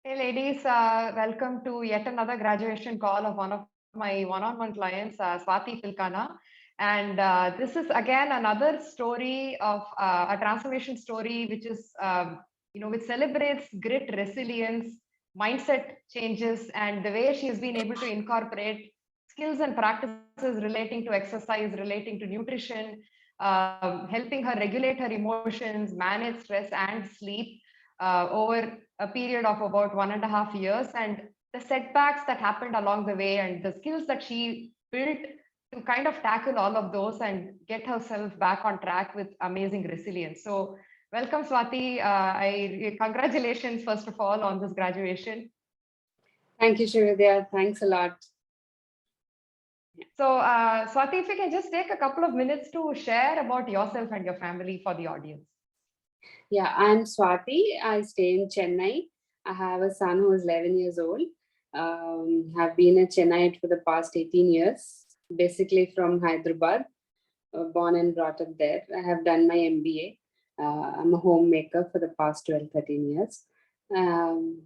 Hey ladies, welcome to yet another graduation call of one of my one-on-one clients, Swati Filkana. And this is again another story of a transformation story, which is, which celebrates grit, resilience, mindset changes, and the way she's been able to incorporate skills and practices relating to exercise, relating to nutrition, helping her regulate her emotions, manage stress and sleep over a period of about 1.5 years, and the setbacks that happened along the way and the skills that she built to kind of tackle all of those and get herself back on track with amazing resilience. So welcome, Swati. I congratulations first of all on this graduation. Thank you, Shrividya. Thanks a lot. So Swati, if you can just take a couple of minutes to share about yourself and your family for the audience. Yeah, I'm Swati. I stay in Chennai. I have a son who is 11 years old. Have been a Chennai for the past 18 years, basically from Hyderabad, born and brought up there. I have done my MBA. I'm a homemaker for the past 12, 13 years. Um,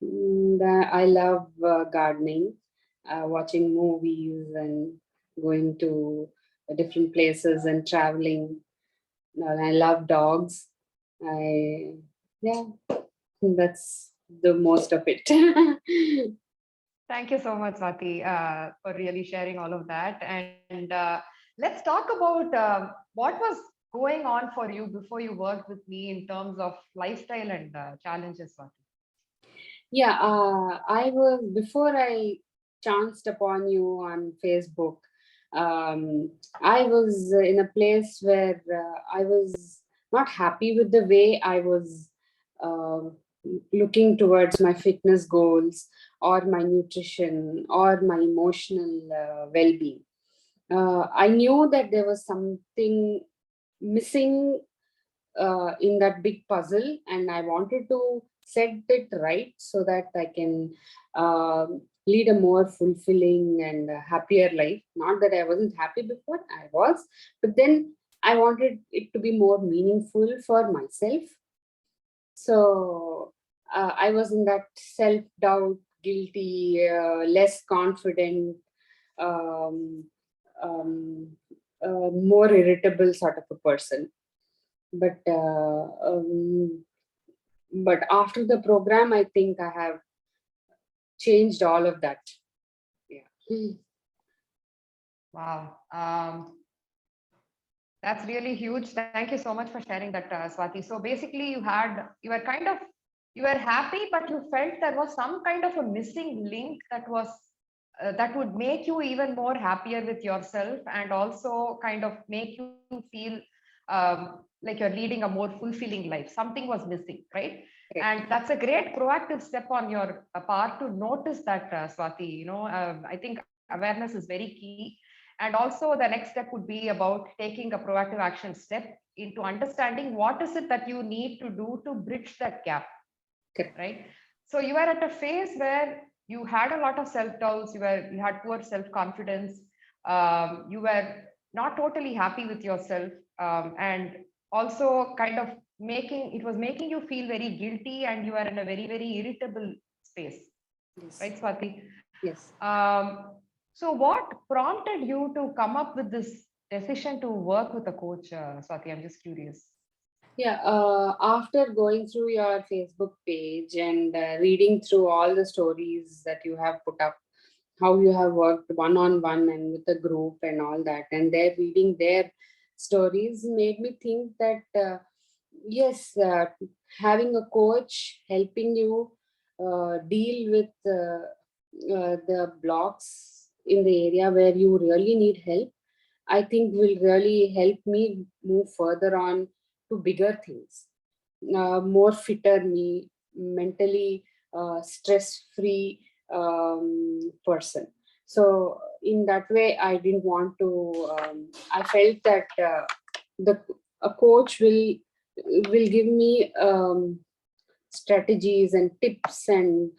I love gardening, watching movies and going to different places and traveling. I love dogs. I yeah, that's the most of it. Thank you so much, Swati, for really sharing all of that. And let's talk about what was going on for you before you worked with me in terms of lifestyle and challenges, Swati. Yeah, I was before I chanced upon you on Facebook. I was in a place where I was not happy with the way I was uh, looking towards my fitness goals or my nutrition or my emotional well-being. I knew that there was something missing in that big puzzle, and I wanted to set it right so that I can lead a more fulfilling and happier life. Not that I wasn't happy before, I was, but then I wanted it to be more meaningful for myself. So I was in that self doubt, guilty, less confident, um, um, more irritable sort of a person. But after the program, I think I have changed all of that. Yeah. Wow. That's really huge. Thank you so much for sharing that, Swati. So basically, you were kind of, you were happy, but you felt there was some kind of a missing link that was, that would make you even more happier with yourself and also kind of make you feel like you're leading a more fulfilling life. Something was missing, right? Correct. And that's a great proactive step on your part to notice that, Swati. I think awareness is very key. And also, the next step would be about taking a proactive action step into understanding what is it that you need to do to bridge that gap, Correct. right? So you were at a phase where you had a lot of self doubts, you had poor self confidence, you were not totally happy with yourself, and also kind of making it was making you feel very guilty, and you are in a very irritable space, Yes. right, Swati? Yes. So, what prompted you to come up with this decision to work with a coach, Swati? I'm just curious. Yeah. After going through your Facebook page and reading through all the stories that you have put up, how you have worked one on one and with a group and all that, and they're reading their stories made me think that yes, having a coach helping you deal with the blocks in the area where you really need help, I think will really help me move further on to bigger things, more fitter me, mentally stress free person. So in that way, I didn't want to. I felt that the a coach will give me strategies and tips and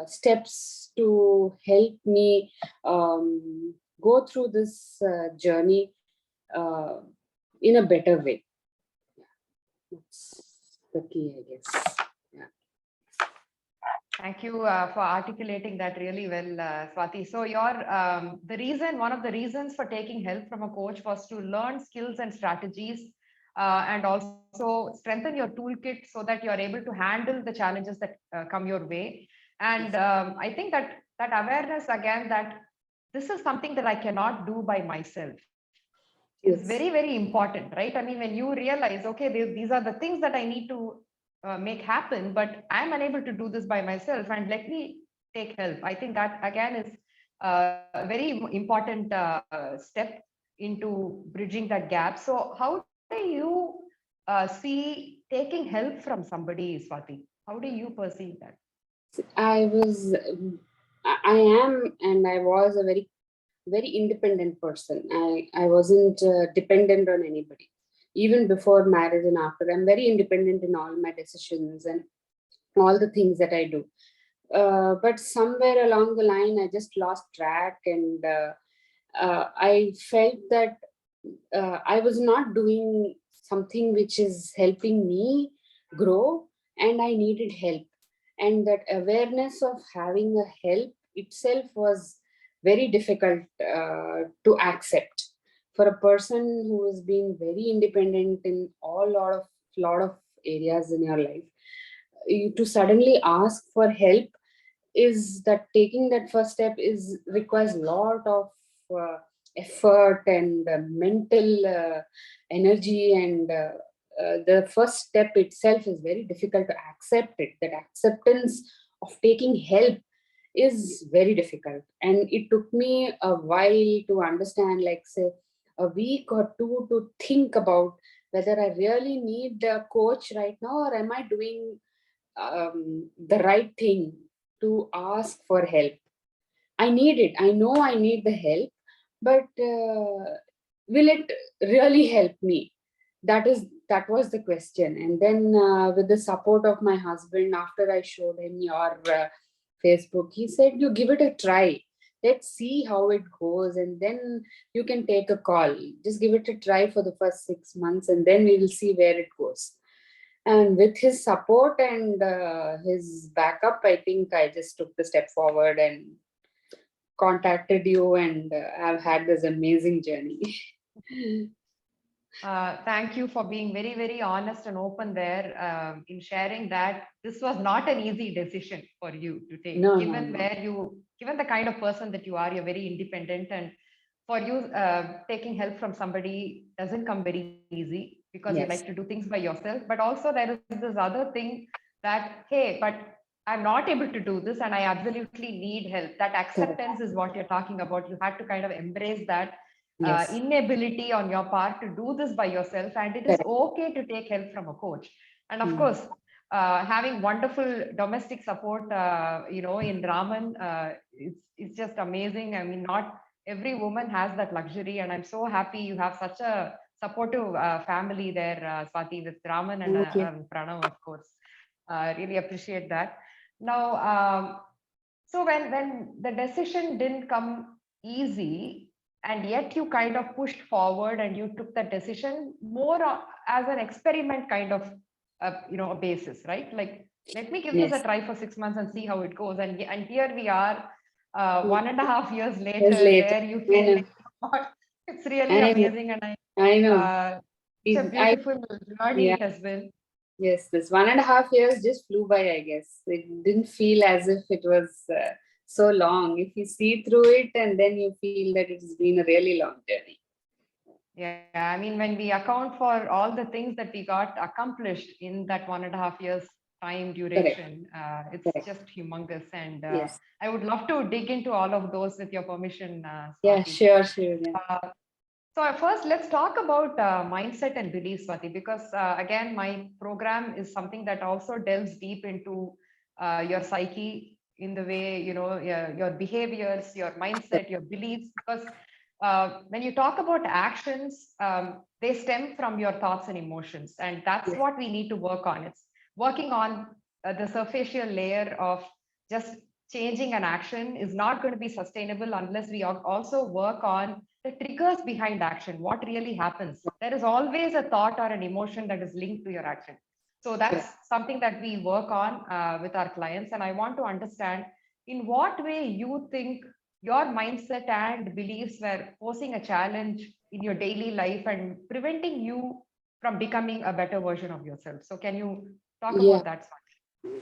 steps to help me go through this journey uh, in a better way. That's the key, I guess. Yeah. Thank you for articulating that really well, Swati. So one of the reasons for taking help from a coach was to learn skills and strategies, and also strengthen your toolkit so that you're able to handle the challenges that come your way. And I think that awareness again, that this is something that I cannot do by myself, is very, Yes. very important, right? I mean, when you realize, okay, these are the things that I need to make happen, but I'm unable to do this by myself, and let me take help. I think that again is a very important step into bridging that gap. So, how do you see taking help from somebody, Swati? How do you perceive that? I was, I am, and I was a very independent person. I wasn't dependent on anybody, even before marriage and after. I'm very independent in all my decisions and all the things that I do. But somewhere along the line, I just lost track, and I felt that I was not doing something which is helping me grow, and I needed help. And that awareness of having a help itself was very difficult to accept for a person who has been very independent in all lot of areas in your life. To suddenly ask for help, is that taking that first step is requires a lot of uh, effort and mental energy, and the first step itself is very difficult to accept it. That acceptance of taking help is very difficult, and it took me a while to understand, like say a week or two, to think about whether I really need a coach right now, or am I doing the right thing to ask for help. I need it. I know I need the help, but will it really help me? That was the question. And then, with the support of my husband, after I showed him your Facebook, he said, "You give it a try. Let's see how it goes, and then you can take a call. Just give it a try for the first 6 months, and then we will see where it goes." And with his support and his backup, I think I just took the step forward and contacted you, and I've had this amazing journey. Thank you for being very, very honest and open there, in sharing that this was not an easy decision for you to take, No, no, given no. given the kind of person that you are, you're very independent, and for you, taking help from somebody doesn't come very easy because you like to Yes, do things by yourself. But also there is this other thing that, hey, but I'm not able to do this and I absolutely need help. That correct. acceptance is what you're talking about. You had to kind of embrace that Yes, inability on your part to do this by yourself, and it is correct. okay to take help from a coach. And of Mm. course, having wonderful domestic support, in Raman, it's just amazing. I mean, not every woman has that luxury, and I'm so happy you have such a supportive family there, Swati, with Raman and Thank you. Pranav, of course. Really appreciate that. Now, so when the decision didn't come easy, and yet you kind of pushed forward and you took that decision more as an experiment kind of, a basis, right? Like, let me give this a Yes. try for 6 months and see how it goes. And here we are, 1.5 years Years later, later, where you I feel know, like, it's really I know, amazing, and I know. such a I beautiful journey Yeah. it has been. Yes, this 1.5 years just flew by, I guess. It didn't feel as if it was so long. If you see through it, and then you feel that it's been a really long journey. Yeah, I mean, when we account for all the things that we got accomplished in that 1.5 years time Correct, duration, it's correct. just humongous. And Yes. I would love to dig into all of those with your permission, Yeah, Swati. sure, sure. Yeah. So first, let's talk about mindset and belief, Swati, because again, my program is something that also delves deep into your psyche, in the way, your behaviors, your Correct. mindset, your beliefs. Because when you talk about actions, they stem from your thoughts and emotions, and that's Yes, what we need to work on. It's working on the superficial layer of just changing an action is not going to be sustainable unless we also work on the triggers behind action. What really happens? There is always a thought or an emotion that is linked to your action. So that's something that we work on with our clients. And I want to understand in what way you think your mindset and beliefs were posing a challenge in your daily life and preventing you from becoming a better version of yourself. So can you talk Yeah. about that, Swati?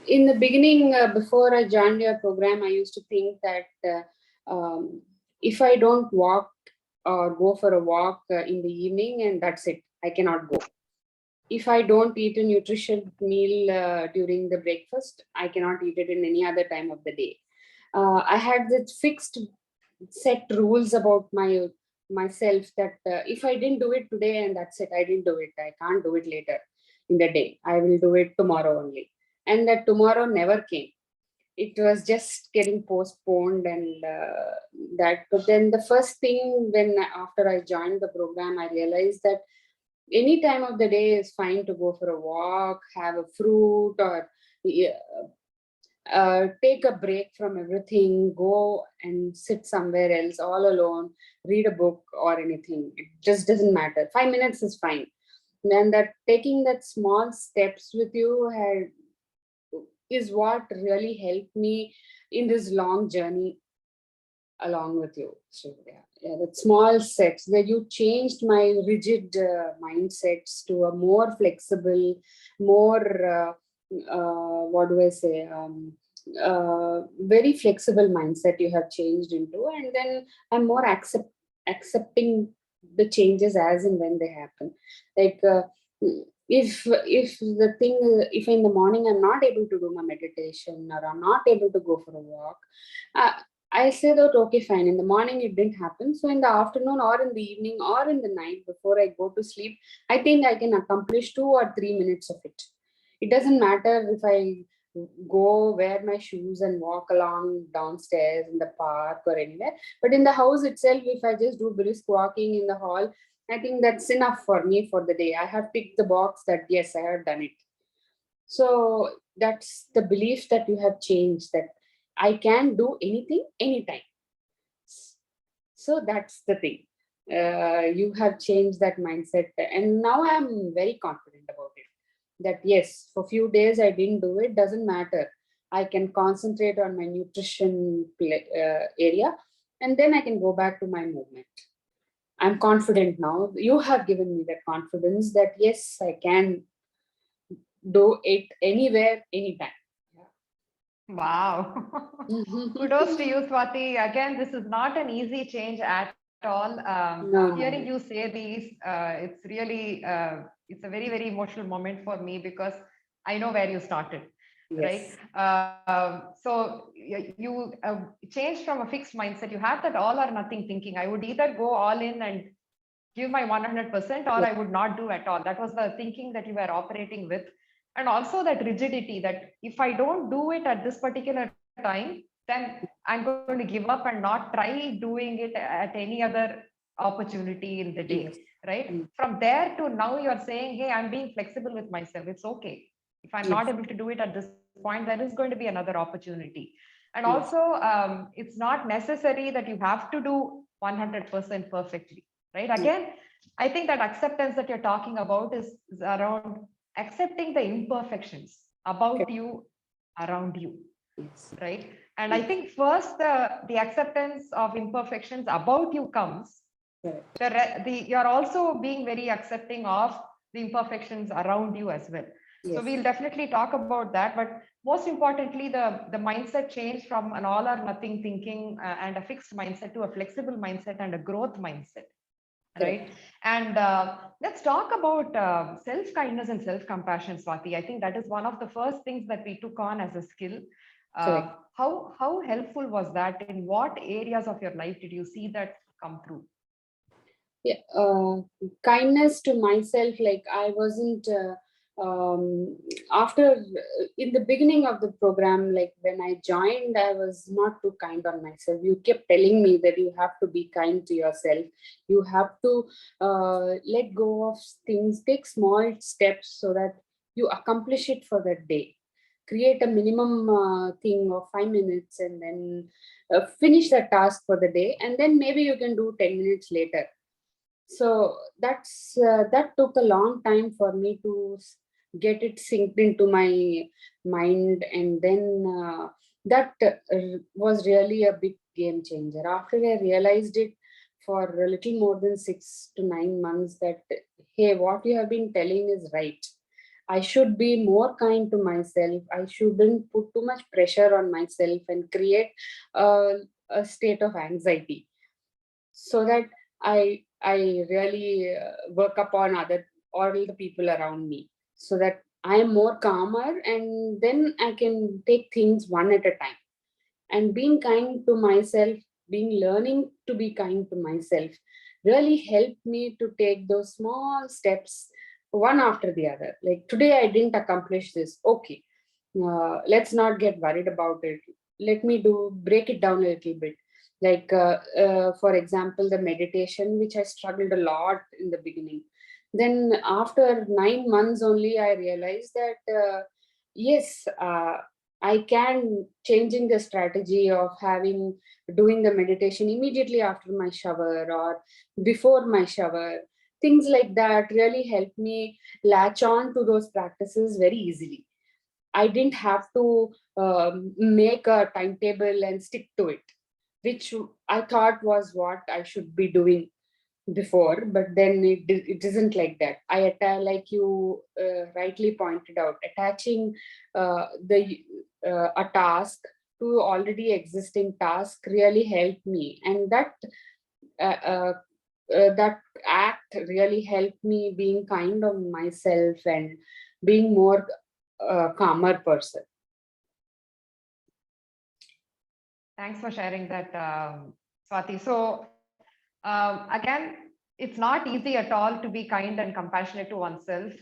In the beginning, before I joined your program, I used to think that if I don't walk or go for a walk in the evening, and that's it, I cannot go. If I don't eat a nutritious meal during the breakfast, I cannot eat it in any other time of the day. I had this fixed set rules about myself that if I didn't do it today, and that's it, I didn't do it. I can't do it later in the day. I will do it tomorrow only. And that tomorrow never came. It was just getting postponed, and that. But then the first thing, when after I joined the program, I realized that any time of the day is fine to go for a walk, have a fruit, or take a break from everything, go and sit somewhere else all alone, read a book or anything. It just doesn't matter. 5 minutes is fine. And that taking that small steps with you is what really helped me in this long journey along with you. So that small steps that you changed my rigid mindsets to a more flexible, more what do I say? Very flexible mindset you have changed into, and then I'm more accepting the changes as and when they happen. Like if the thing, if in the morning I'm not able to do my meditation, or I'm not able to go for a walk, uh, I say that okay, fine. In the morning it didn't happen. So in the afternoon or in the evening or in the night before I go to sleep, I think I can accomplish 2 or 3 minutes of it. It doesn't matter if I go wear my shoes and walk along downstairs in the park or anywhere. But in the house itself, if I just do brisk walking in the hall, I think that's enough for me for the day. I have ticked the box that yes, I have done it. So that's the belief that you have changed, that I can do anything anytime. So that's the thing. You have changed that mindset, and now I'm very confident about it. That yes, for few days I didn't do it, doesn't matter. I can concentrate on my nutrition area, and then I can go back to my movement. I'm confident now. You have given me that confidence that yes, I can do it anywhere, anytime. Wow. Kudos to you, Swati. Again, this is not an easy change at all. No, Hearing no. you say these, it's really, it's a very, very emotional moment for me because I know where you started, right? Yes. So you changed from a fixed mindset. You have that all or nothing thinking. I would either go all in and give my 100% or Yes. I would not do at all. That was the thinking that you were operating with. And also that rigidity that if I don't do it at this particular time, then I'm going to give up and not try doing it at any other opportunity in the day, Yes. right? Mm. From there to now, you're saying, hey, I'm being flexible with myself. It's okay. If I'm not Yes. able to do it at this point, there is going to be another opportunity. And also, Yes. it's not necessary that you have to do 100% perfectly, right? Yes. Again, I think that acceptance that you're talking about is around accepting the imperfections about Correct. you, around you, Yes. right? And I Yes. think first the acceptance of imperfections about you comes. Correct. You're also being very accepting of the imperfections around you as well. So Yes. we'll definitely talk about that. But most importantly, the mindset change from an all or nothing thinking and a fixed mindset to a flexible mindset and a growth mindset, right? Correct. And let's talk about self-kindness and self-compassion, Swati. I think that is one of the first things that we took on as a skill. Correct. How helpful was that? In what areas of your life did you see that come through? Yeah. Kindness to myself. Like I wasn't. After in the beginning of the program, like when I joined, I was not too kind on myself. You kept telling me that you have to be kind to yourself. You have to let go of things. Take small steps so that you accomplish it for that day. Create a minimum thing of 5 minutes, and then finish that task for the day, and then maybe you can do 10 minutes later. So that took a long time for me to get it synced into my mind. And then that was really a big game changer. After I realized it for a little more than 6 to 9 months, that hey, what you have been telling is right. I should be more kind to myself. I shouldn't put too much pressure on myself and create a state of anxiety, so that I really work upon other all the people around me, so that I am more calmer, and then I can take things one at a time. And being kind to myself, being learning to be kind to myself, really helped me to take those small steps one after the other. Like today I didn't accomplish this, okay, let's not get worried about it. Let me do break it down a little bit. Like for example, the meditation, which I struggled a lot in the beginning. Then after 9 months only, I realized that yes, I can changing the strategy of having doing the meditation immediately after my shower or before my shower. Things like that really help me latch on to those practices very easily. I didn't have to make a timetable and stick to it, which I thought was what I should be doing before. But then it isn't like that. Like you rightly pointed out, attaching the a task to already existing task really helped me, and uh, uh, that act really helped me being kind on myself and being more calmer person. Thanks for sharing that, Swati. So, again, it's not easy at all to be kind and compassionate to oneself.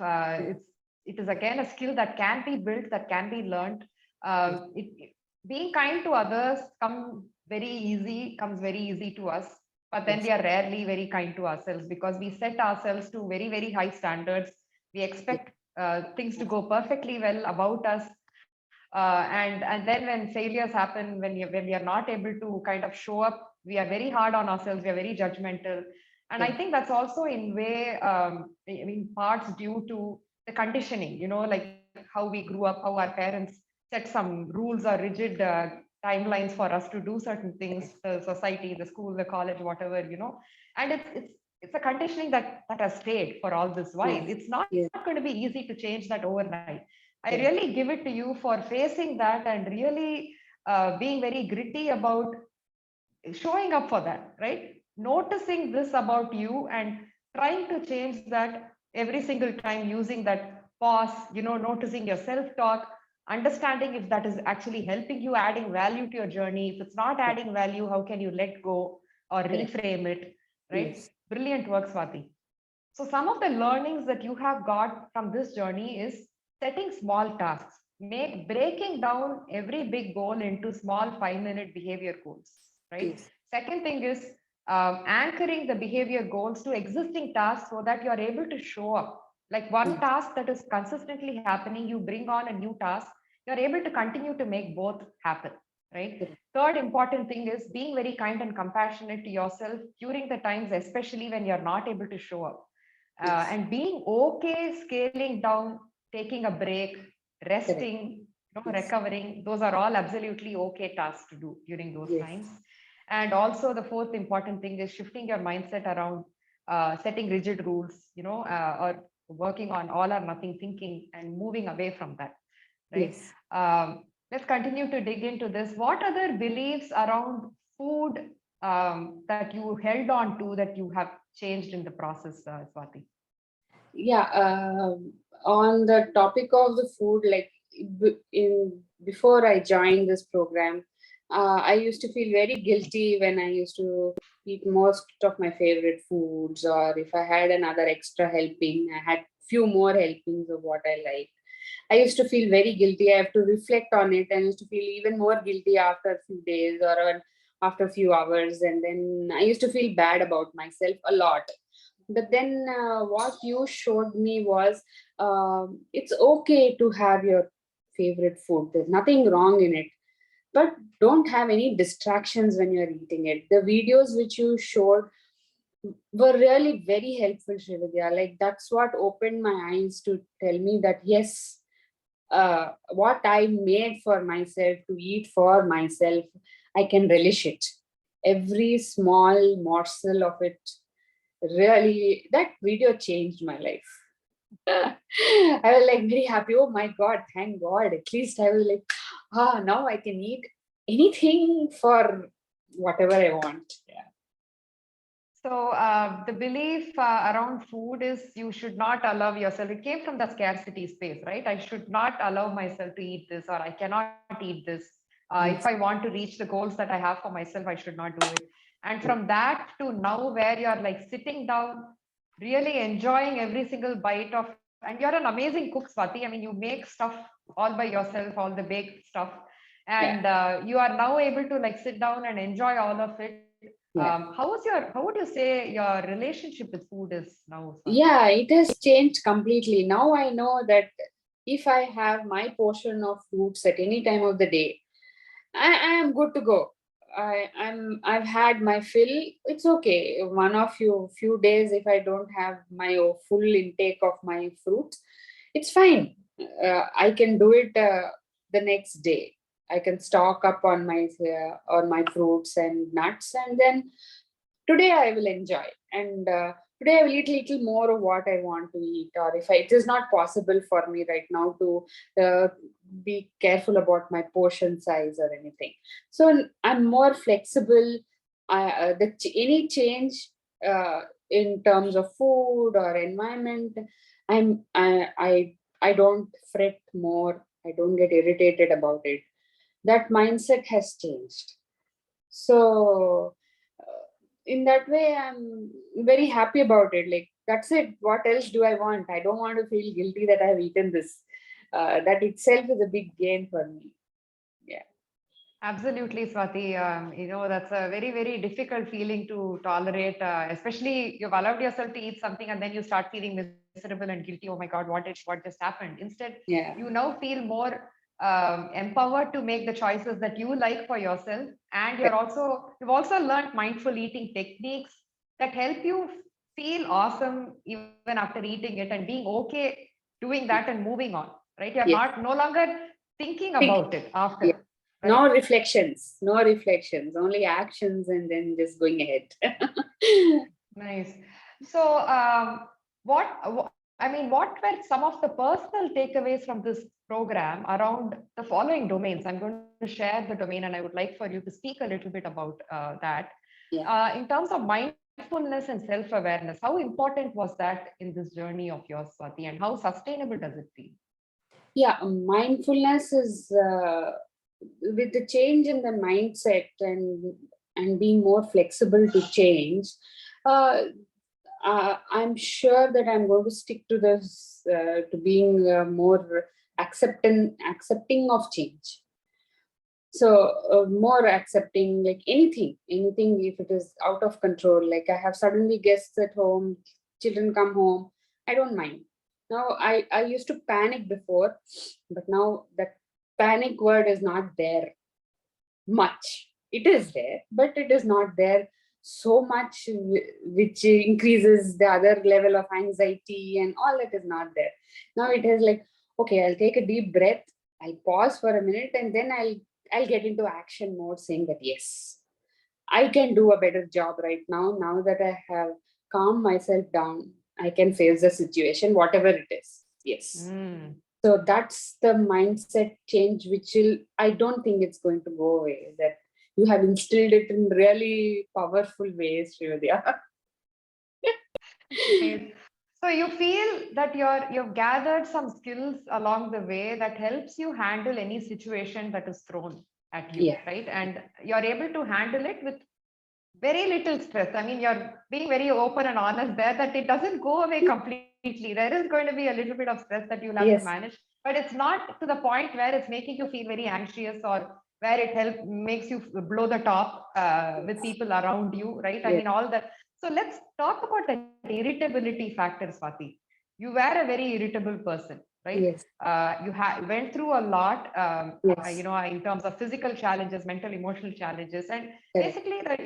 It is again a skill that can be built, that can be learned. Being kind to others comes very easy to us, but then Yes. we are rarely very kind to ourselves because we set ourselves to very, very high standards. We expect things to go perfectly well about us, and then when failures happen, when we are not able to kind of show up, we are very hard on ourselves, we are very judgmental. And I Yeah. think that's also in way, I mean, parts due to the conditioning, like how we grew up, how our parents set some rules or rigid timelines for us to do certain things, the society, the school, the college, whatever, and it's a conditioning that has stayed for all this while. Yes. It's not Yes. going to be easy to change that overnight. I Correct. really give it to you for facing that and really being very gritty about showing up for that, right? Noticing this about you and trying to change that every single time using that pause, noticing your self talk, understanding if that is actually helping you, adding value to your journey. If it's not adding value, how can you let go or Correct. reframe it, right? Yes. Brilliant work, Swati. So some of the learnings that you have got from this journey is setting small tasks, make breaking down every big goal into small 5-minute behavior goals, right? Yes. Second thing is anchoring the behavior goals to existing tasks so that you are able to show up. Like one Yes. task that is consistently happening, you bring on a new task, you're able to continue to make both happen, right? Correct. Third important thing is being very kind and compassionate to yourself during the times, especially when you're not able to show up, Yes. and being okay scaling down, taking a break, Correct. resting, Yes. recovering. Those are all absolutely okay tasks to do during those Yes. times. And also the fourth important thing is shifting your mindset around setting rigid rules, or working on all or nothing thinking and moving away from that, right? Yes. Let's continue to dig into this. What other beliefs around food that you held on to that you have changed in the process, Swati? Yeah. On the topic of the food, like in before I joined this program, I used to feel very guilty when I used to eat most of my favorite foods, or if I had another extra helping, I had few more helpings of what I like. I used to feel very guilty. I have to reflect on it, and used to feel even more guilty after a few days or after a few hours. And then I used to feel bad about myself a lot. But then what you showed me was it's okay to have your favorite food. There's nothing wrong in it. But don't have any distractions when you're eating it. The videos which you showed were really very helpful, Srividya. Like that's what opened my eyes to tell me that yes, what I made for myself to eat for myself, I can relish it. Every small morsel of it, really, that video changed my life. I was like very happy. Oh my God, thank God. At least I was like, now I can eat anything for whatever I want. Yeah. So the belief around food is you should not allow yourself. It came from the scarcity space, right? I should not allow myself to eat this, or I cannot eat this. If I Yes. want to reach the goals that I have for myself, I should not do it. And Yeah. from that to now, where you're like sitting down, really enjoying every single bite of, and you're an amazing cook, Swati. I mean, you make stuff all by yourself, all the baked stuff, Yeah. and you are now able to like sit down and enjoy all of it. Yeah. How would you say your relationship with food is now, Swati? Yeah, it has changed completely. Now I know that if I have my portion of fruits at any time of the day, I am good to go. I've had my fill. It's okay. One of few days if I don't have my full intake of my fruits, it's fine. I can do it the next day. I can stock up on my fruits and nuts, and then today I will enjoy. And today I will eat a little more of what I want to eat. Or if it is not possible for me right now to uh, be careful about my portion size or anything. So I'm more flexible. Any change uh, in terms of food or environment, I don't fret more. I don't get irritated about it. That mindset has changed. So in that way, I'm very happy about it. Like that's it. What else do I want? I don't want to feel guilty that I have eaten this. That itself is a big gain for me. Yeah. Absolutely, Swati. That's a very, very difficult feeling to tolerate, especially you've allowed yourself to eat something and then you start feeling miserable and guilty. Oh my God, what just happened? Instead, you Yeah. now feel more empowered to make the choices that you like for yourself. And you've also learned mindful eating techniques that help you feel awesome even after eating it and being okay doing that and moving on, right? You're Yes. not no longer thinking Think. about it Yeah. after, right? No reflections. No reflections. Only actions, and then just going ahead. Nice. So, what were some of the personal takeaways from this program around the following domains? I'm going to share the domain, and I would like for you to speak a little bit about that. Yeah. In terms of mindfulness and self-awareness, how important was that in this journey of yours, Swati, and how sustainable does it feel? Yeah. Mindfulness is with the change in the mindset and being more flexible to change. Uh, I'm sure that I'm going to stick to this to being more accepting of change. So more accepting, like anything if it is out of control. Like I have suddenly guests at home, children come home, I don't mind. Now I used to panic before, but now that panic word is not there much. It is there, but it is not there so much, which increases the other level of anxiety and all that is not there. Now it is like, okay, I'll take a deep breath, I'll pause for a minute, and then I'll get into action mode, saying that yes, I can do a better job right now. Now that I have calmed myself down, I can face the situation, whatever it is. Yes. Mm. So that's the mindset change, which will, I don't think it's going to go away. That you have instilled it in really powerful ways, Srividya. Nice. So you feel that you've gathered some skills along the way that helps you handle any situation that is thrown at you, Yeah. right? And you're able to handle it with very little stress. I mean, you're being very open and honest there that it doesn't go away completely. There is going to be a little bit of stress that you'll have to Yes. manage, but it's not to the point where it's making you feel very anxious or where it makes you blow the top with people around you, right? I Yes. mean, all that. So let's talk about that irritability factor, Swati. You were a very irritable person, right? Yes. You went through a lot, Yes. in terms of physical challenges, mental, emotional challenges, and Correct. basically the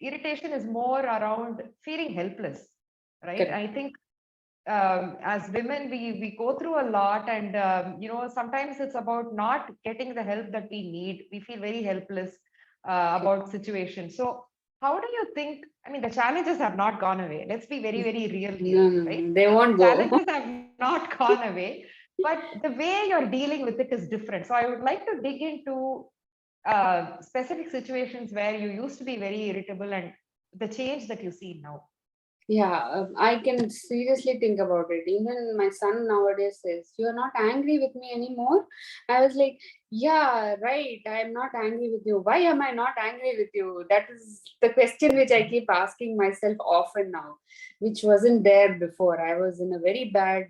irritation is more around feeling helpless, right? Correct. I think as women we go through a lot, and sometimes it's about not getting the help that we need. We feel very helpless about situations. So how do you think, I mean, the challenges have not gone away. Let's be very, very real here, No, no, right? no, they won't go. Challenges have not gone away, but the way you're dealing with it is different. So I would like to dig into specific situations where you used to be very irritable and the change that you see now. Yeah, I can seriously think about it. Even my son nowadays says, "You're not angry with me anymore." I was like, "Yeah, right. I'm not angry with you. Why am I not angry with you?" That is the question which I keep asking myself often now, which wasn't there before. I was in a very bad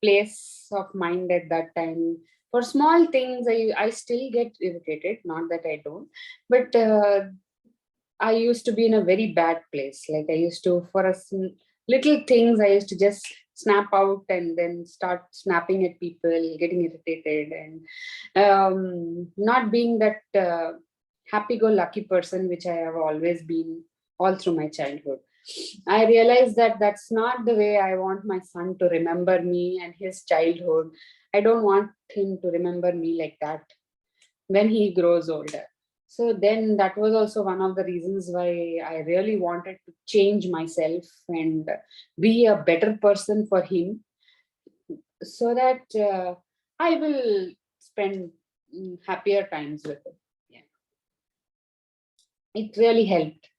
place of mind at that time. For small things, I still get irritated. Not that I don't, but I used to be in a very bad place. Like I used to, for little things, I used to just snap out and then start snapping at people, getting irritated, and not being that happy-go-lucky person which I have always been all through my childhood. I realized that that's not the way I want my son to remember me and his childhood. I don't want him to remember me like that when he grows older. So then that was also one of the reasons why I really wanted to change myself and be a better person for him, so that I will spend happier times with him. Yeah. It really helped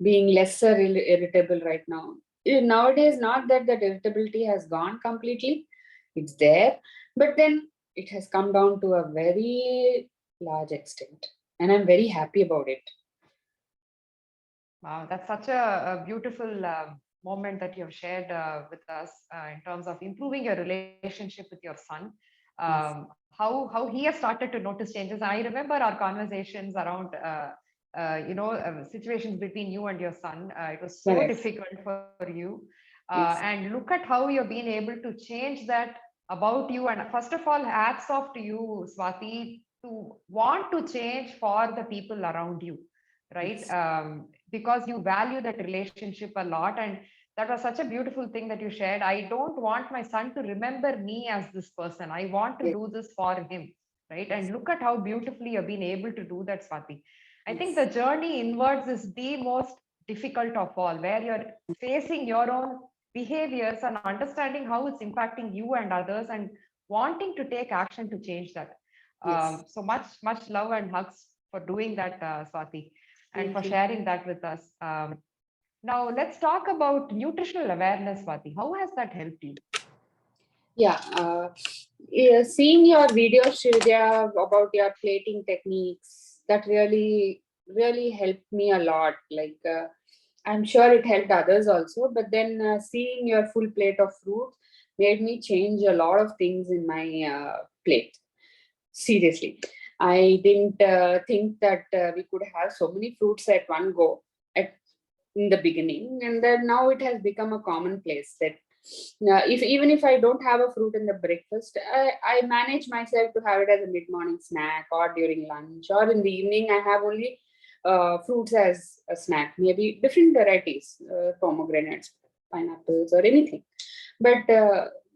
being lesser irritable right now. Nowadays, not that that irritability has gone completely, it's there, but then it has come down to a very large extent, and I'm very happy about it. Wow, that's such a beautiful moment that you have shared with us in terms of improving your relationship with your son. Yes. How he has started to notice changes. I remember our conversations around situations between you and your son. It was so Correct. difficult for you, Yes. and look at how you've been able to change that about you. And first of all, hats off to you, Swati, to want to change for the people around you, right? Yes. Because you value that relationship a lot. And that was such a beautiful thing that you shared. I don't want my son to remember me as this person. I want to Yes. do this for him, right? Yes. And look at how beautifully you've been able to do that, Swati. I think Yes. the journey inwards is the most difficult of all, where you're facing your own behaviors and understanding how it's impacting you and others, and wanting to take action to change that. Yes. So much love and hugs for doing that, Swati, and for Thank you. sharing that with us. Now, let's talk about nutritional awareness, Swati. How has that helped you? Yeah, yeah, seeing your video, Shivya, about your plating techniques, that really helped me a lot. Like, I'm sure it helped others also, but then seeing your full plate of fruits made me change a lot of things in my plate. Seriously, I didn't think that we could have so many fruits at one go at in the beginning, and then now it has become a commonplace that if even if I don't have a fruit in the breakfast, I manage myself to have it as a mid-morning snack or during lunch, or in the evening I have only fruits as a snack, maybe different varieties, pomegranates, pineapples, or anything. But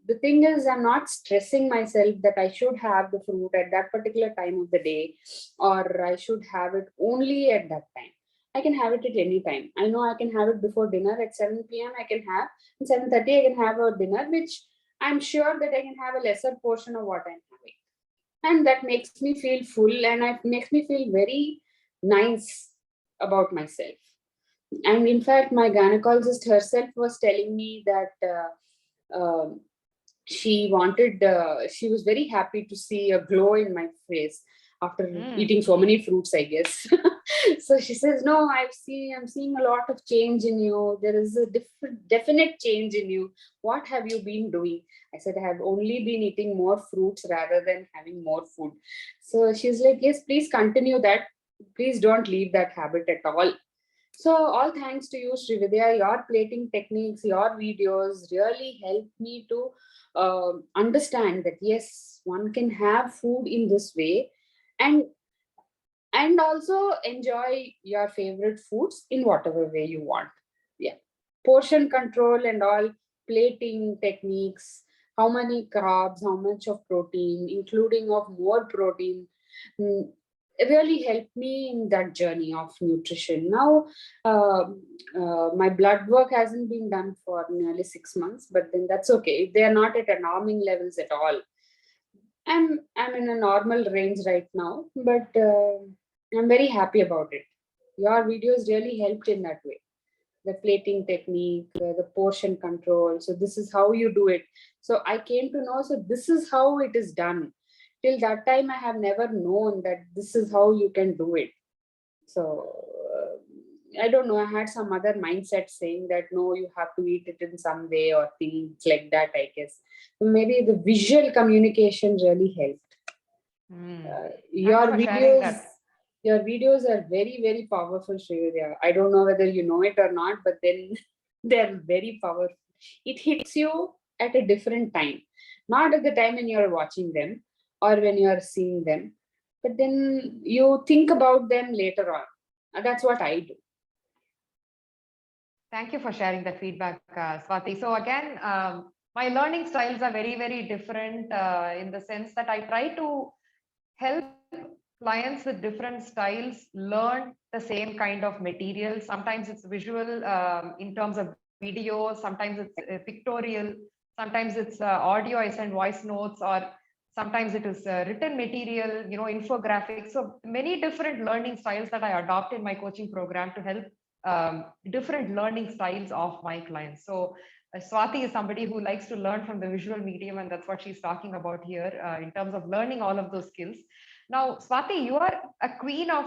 the thing is, I'm not stressing myself that I should have the fruit at that particular time of the day, or I should have it only at that time. I can have it at any time. I know I can have it before dinner at 7 p.m. I can have, at 7:30 I can have a dinner, which I'm sure that I can have a lesser portion of what I'm having. And that makes me feel full, and it makes me feel very nice about myself. And in fact, my gynecologist herself was telling me that she was very happy to see a glow in my face after Mm. eating so many fruits, I guess. So she says, no, I'm seeing a lot of change in you. There is a definite change in you. What have you been doing? I said, I have only been eating more fruits rather than having more food. So she's like, yes, please continue that. Please don't leave that habit at all. So all thanks to you, Srividya. Your plating techniques, your videos really helped me to understand that yes, one can have food in this way, and also enjoy your favorite foods in whatever way you want. Yeah, portion control and all, plating techniques, how many carbs, how much of protein, including of more protein, mm, really helped me in that journey of nutrition. Now uh, my blood work hasn't been done for nearly 6 months, but then that's okay if they are not at alarming levels at all. I'm in a normal range right now, but I'm very happy about it. Your videos really helped in that way. The plating technique, the portion control. So this is how you do it. So I came to know. So this is how it is done. Till that time, I have never known that this is how you can do it. So I don't know. I had some other mindset saying that no, you have to eat it in some way or things like that. I guess so maybe the visual communication really helped. Mm. Your Thanks for sharing videos, that. your videos are very very powerful, Srividya. I don't know whether you know it or not, but then they're very powerful. It hits you at a different time, not at the time when you're watching them or when you're seeing them, but then you think about them later on. That's what I do. Thank you for sharing that feedback, Swati. So again, my learning styles are very, very different in the sense that I try to help clients with different styles learn the same kind of material. Sometimes it's visual in terms of video, sometimes it's pictorial, sometimes it's audio, I send voice notes, or sometimes it is written material, infographics. So many different learning styles that I adopt in my coaching program to help different learning styles of my clients. So Swati is somebody who likes to learn from the visual medium, and that's what she's talking about here in terms of learning all of those skills. Now, Swati, you are a queen of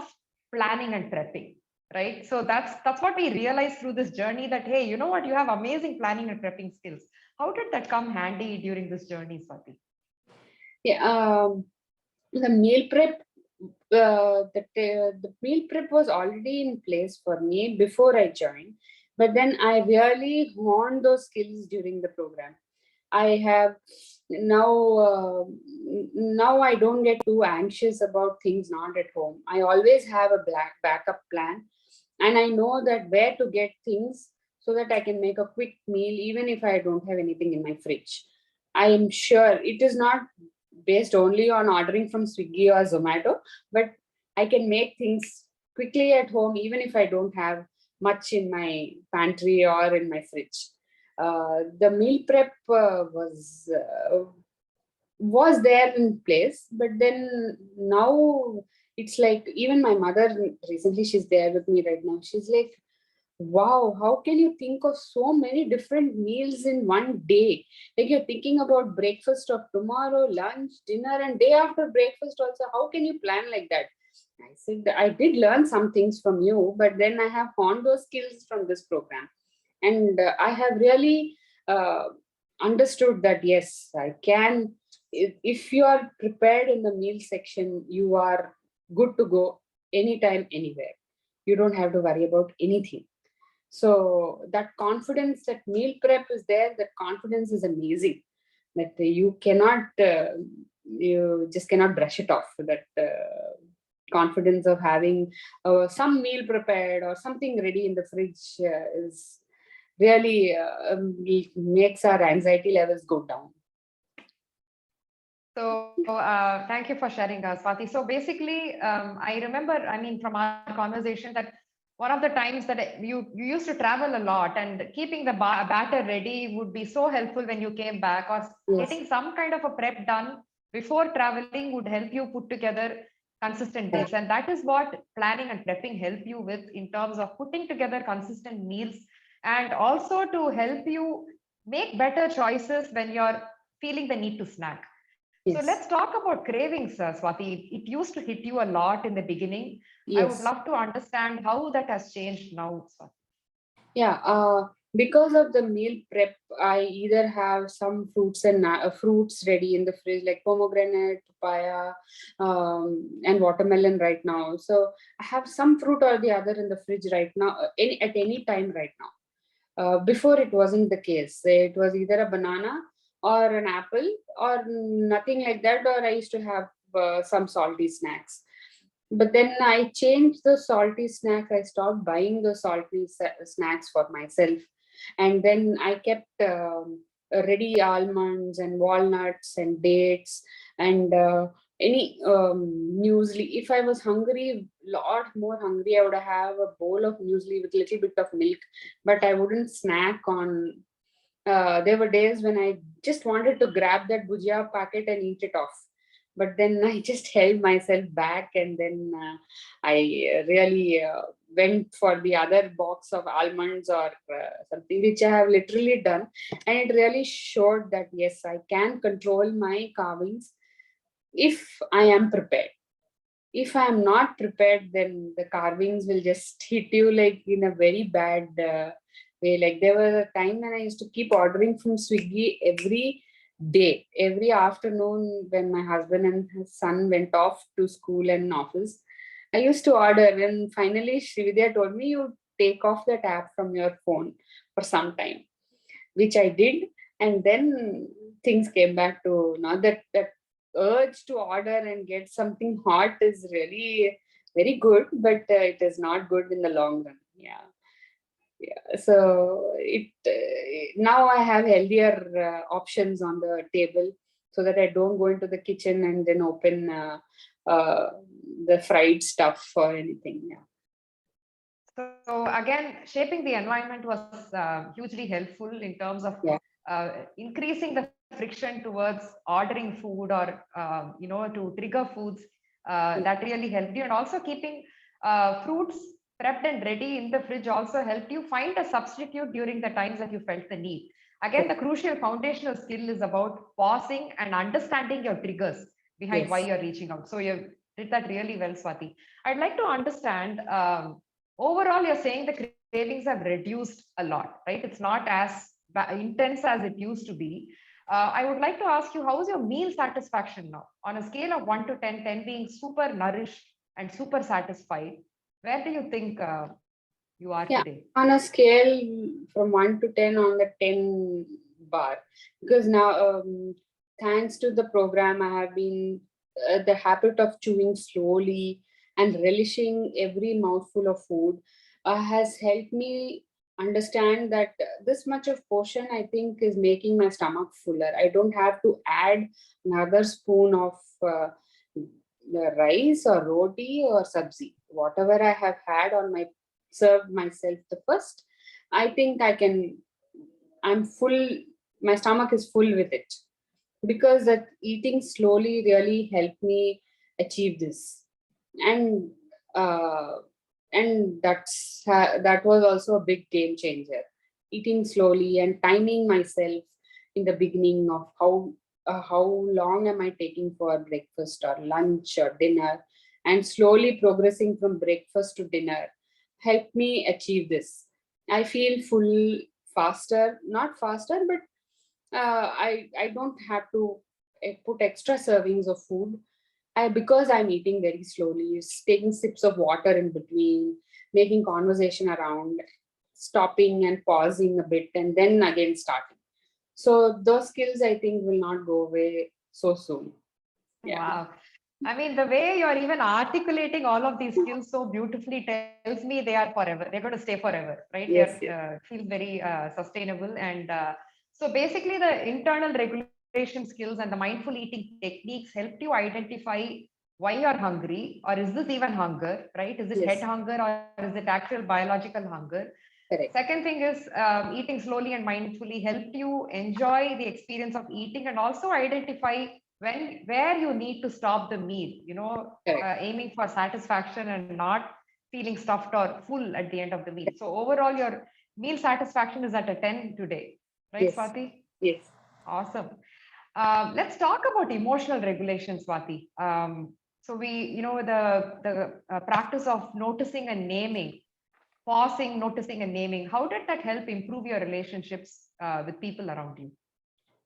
planning and prepping, right? So that's what we realized through this journey that hey, you know what, you have amazing planning and prepping skills. How did that come handy during this journey, Swati? Yeah, the meal prep, the meal prep was already in place for me before I joined, but then I really honed those skills during the program. I have now now I don't get too anxious about things not at home. I always have a black backup plan, and I know that where to get things so that I can make a quick meal even if I don't have anything in my fridge. I am sure it is not based only on ordering from Swiggy or Zomato, but I can make things quickly at home even if I don't have much in my pantry or in my fridge. The meal prep was there in place, but then now it's like even my mother recently, she's there with me right now. She's like, wow, how can you think of so many different meals in one day? Like you're thinking about breakfast of tomorrow, lunch, dinner, and day after breakfast also. How can you plan like that? I said, I did learn some things from you, but then I have honed those skills from this program. And I have really understood that yes, I can. If you are prepared in the meal section, you are good to go anytime, anywhere. You don't have to worry about anything. So that confidence, that meal prep is there, that confidence is amazing. That you cannot, you just cannot brush it off. That confidence of having some meal prepared or something ready in the fridge is really makes our anxiety levels go down. So thank you for sharing, Swati. So basically, I remember, I mean, from our conversation that one of the times that you used to travel a lot, and keeping the batter ready would be so helpful when you came back, or Yes. getting some kind of a prep done before traveling would help you put together consistent meals. And that is what planning and prepping help you with in terms of putting together consistent meals, and also to help you make better choices when you're feeling the need to snack. So let's Yes. talk about cravings, Swati. It used to hit you a lot in the beginning. I would Yes. love to understand how that has changed now, Swati. Yeah. Because of the meal prep, I either have some fruits and fruits ready in the fridge, like pomegranate, papaya, and watermelon right now. So I have some fruit or the other in the fridge right now, at any time right now. Before it wasn't the case. It was either a banana or an apple or nothing like that, or I used to have some salty snacks. But then I changed the salty snacks. I stopped buying the salty snacks for myself. And then I kept ready almonds and walnuts and dates and any muesli. If I was hungry, lot more hungry, I would have a bowl of muesli with little bit of milk, but I wouldn't snack on. There were days when I just wanted to grab that bhujia packet and eat it off. But then I just held myself back, and then I really went for the other box of almonds or something, which I have literally done. And it really showed that yes, I can control my carvings if I am prepared. If I am not prepared, then the carvings will just hit you like in a very bad way. Like there was a time when I used to keep ordering from Swiggy every day, every afternoon when my husband and his son went off to school and office. I used to order, and finally Srividya told me, you take off that app from your phone for some time, which I did. And then things came back to now that urge to order and get something hot is really very good, but it is not good in the long run. Yeah. Yeah. So it now I have healthier options on the table so that I don't go into the kitchen and then open uh, the fried stuff or anything. Yeah. So again, shaping the environment was hugely helpful in terms of Yeah. increasing the friction towards ordering food or to trigger foods. That really helped you, and also keeping fruits prepped and ready in the fridge also helped you find a substitute during the times that you felt the need. Again, the crucial foundational skill is about pausing and understanding your triggers behind why Yes. you're reaching out. So you did that really well, Swati. I'd like to understand. Overall, you're saying the cravings have reduced a lot, right? It's not as intense as it used to be. I would like to ask you, how is your meal satisfaction now? On a scale of 1 to 10, 10 being super nourished and super satisfied, where do you think you are Yeah, today? on a scale from 1 to 10, on the 10 bar, because now, thanks to the program, I have been the habit of chewing slowly and relishing every mouthful of food has helped me understand that this much of portion, I think, is making my stomach fuller. I don't have to add another spoon of the rice or roti or sabzi. Whatever I have had on my served myself the first, I think I'm full, my stomach is full with it, because that eating slowly really helped me achieve this. And uh, that was also a big game changer, eating slowly and timing myself in the beginning of how long am I taking for breakfast or lunch or dinner, and slowly progressing from breakfast to dinner helped me achieve this. I feel full faster, not faster, but I don't have to put extra servings of food. Because I'm eating very slowly, taking sips of water in between, making conversation around, stopping and pausing a bit, and then again starting. So those skills, I think, will not go away so soon. Yeah. Wow. I mean, the way you're even articulating all of these skills so beautifully tells me they are forever. They're going to stay forever, right? They're Yes. Yes. feels very sustainable. And so basically, the internal regulation skills and the mindful eating techniques helped you identify why you're hungry, or is this even hunger, right? Is it head Yes. hunger or is it actual biological hunger? Correct. Second thing is eating slowly and mindfully helped you enjoy the experience of eating and also identify where you need to stop the meal, Correct. aiming for satisfaction and not feeling stuffed or full at the end of the meal. So overall, your meal satisfaction is at a 10 today, right, Yes. Swati? Yes. Awesome. Let's talk about emotional regulation, Swati. So we, the practice of noticing and naming pausing, noticing, and naming. How did that help improve your relationships with people around you?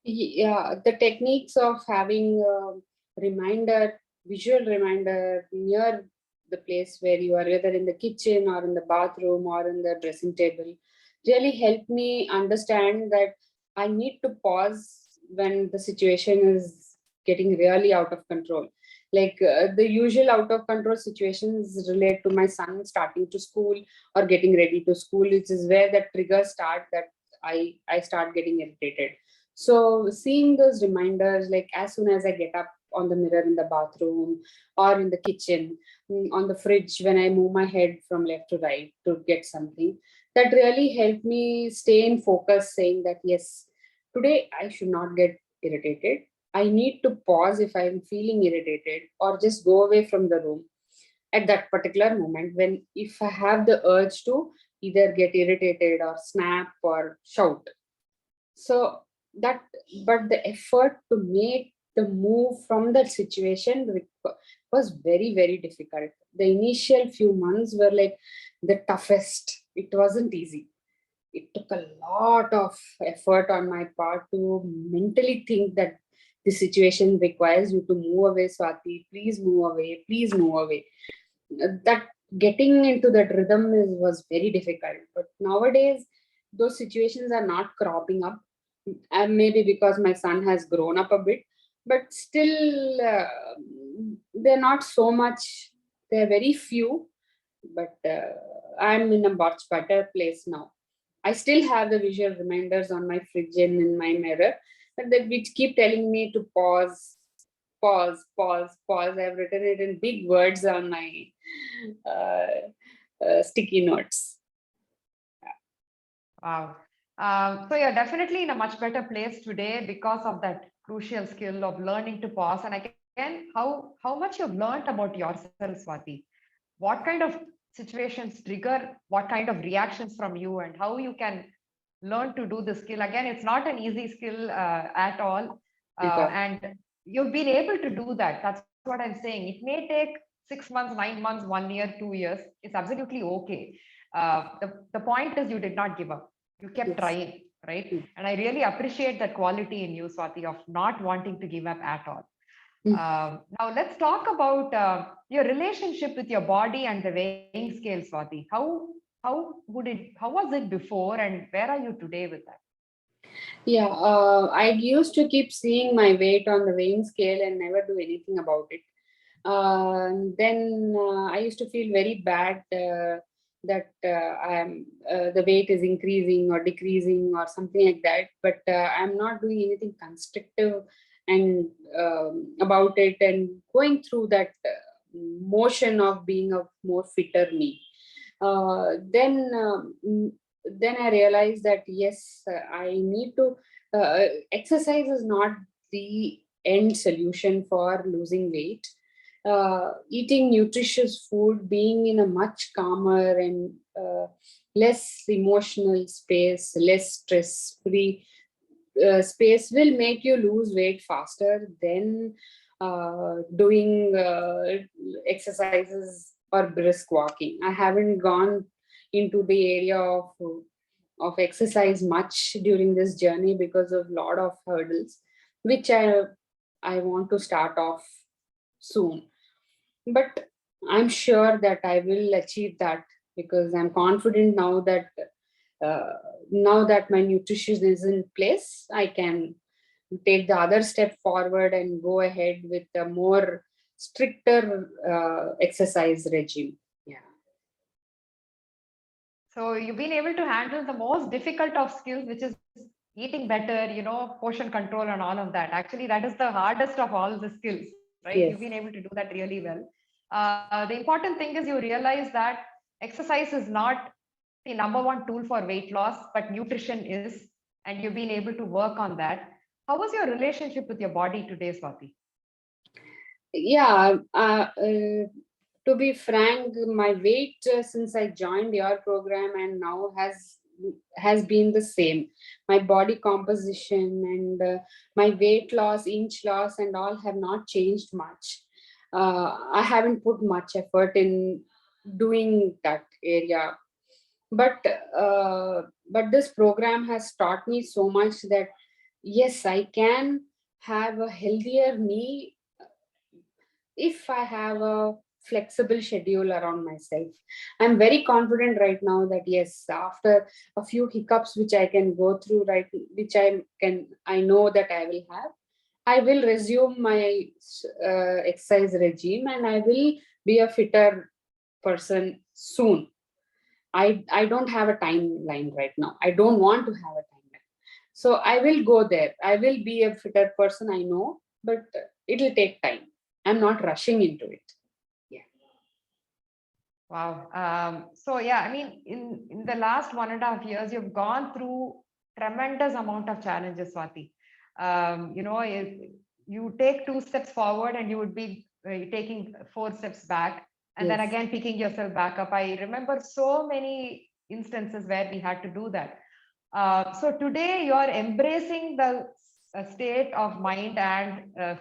Yeah, the techniques of having a reminder, visual reminder near the place where you are, whether in the kitchen or in the bathroom or in the dressing table, really helped me understand that I need to pause when the situation is getting really out of control. Like the usual out of control situations relate to my son starting to school or getting ready to school, which is where the triggers start that I start getting irritated. So seeing those reminders, like as soon as I get up, on the mirror in the bathroom or in the kitchen, on the fridge when I move my head from left to right to get something, that really helped me stay in focus, saying that yes, today I should not get irritated. I need to pause if I'm feeling irritated or just go away from the room at that particular moment, when if I have the urge to either get irritated or snap or shout. So that, but the effort to make the move from that situation was very, very difficult. The initial few months were like the toughest. It wasn't easy. It took a lot of effort on my part to mentally think that the situation requires you to move away, Swati. Please move away. Please move away. That getting into that rhythm was very difficult. But nowadays, those situations are not cropping up. And maybe because my son has grown up a bit, but still, they're not so much. They're very few, but I'm in a much better place now. I still have the visual reminders on my fridge and in my mirror, that which keep telling me to pause, pause, pause, pause. I've written it in big words on my sticky notes. Wow. So you're definitely in a much better place today because of that crucial skill of learning to pause. And again, how much you've learned about yourself, Swati. What kind of situations trigger what kind of reactions from you, and how you can learn to do the skill. Again, it's not an easy skill at all. Yeah. And you've been able to do that. That's what I'm saying. It may take 6 months, 9 months, 1 year, 2 years. It's absolutely okay. The point is you did not give up. You kept Yes. trying, right? Mm. And I really appreciate that quality in you, Swati, of not wanting to give up at all. Mm. Now let's talk about your relationship with your body and the weighing scale, Swati. How was it before, and where are you today with that? Yeah, I used to keep seeing my weight on the weighing scale and never do anything about it. Then I used to feel very bad that the weight is increasing or decreasing or something like that. But I'm not doing anything constructive and about it, and going through that motion of being a more fitter me. Then I realized that yes, I need to. Exercise is not the end solution for losing weight. Eating nutritious food, being in a much calmer and less emotional space, less stress free space will make you lose weight faster than doing exercises or brisk walking. I haven't gone into the area of exercise much during this journey because of a lot of hurdles, which I want to start off soon. But I'm sure that I will achieve that, because I'm confident now that uh, now that my nutrition is in place, I can take the other step forward and go ahead with a more stricter exercise regime. Yeah. So you've been able to handle the most difficult of skills, which is eating better, portion control and all of that. Actually, that is the hardest of all the skills, right? You've been Yes. able to do that really well. The important thing is you realize that exercise is not the number one tool for weight loss, but nutrition is, and you've been able to work on that. How was your relationship with your body today, Swati? Yeah. To be frank, my weight since I joined your program and now has been the same. My body composition and my weight loss, inch loss, and all have not changed much. I haven't put much effort in doing that area. but but this program has taught me so much that yes, I can have a healthier me if I have a flexible schedule around myself. I'm very confident right now that yes, after a few hiccups which I can go through, right, which I know that I will have, I will resume my exercise regime and I will be a fitter person soon. I don't have a timeline right now. I don't want to have a timeline. So I will go there. I will be a fitter person, I know, but it'll take time. I'm not rushing into it. Yeah. Wow. So yeah, I mean, in the last 1.5 years, you've gone through tremendous amount of challenges, Swati. You take 2 steps forward and you would be taking 4 steps back, and then Yes. again picking yourself back up. I remember so many instances where we had to do that. So today you're embracing the state of mind and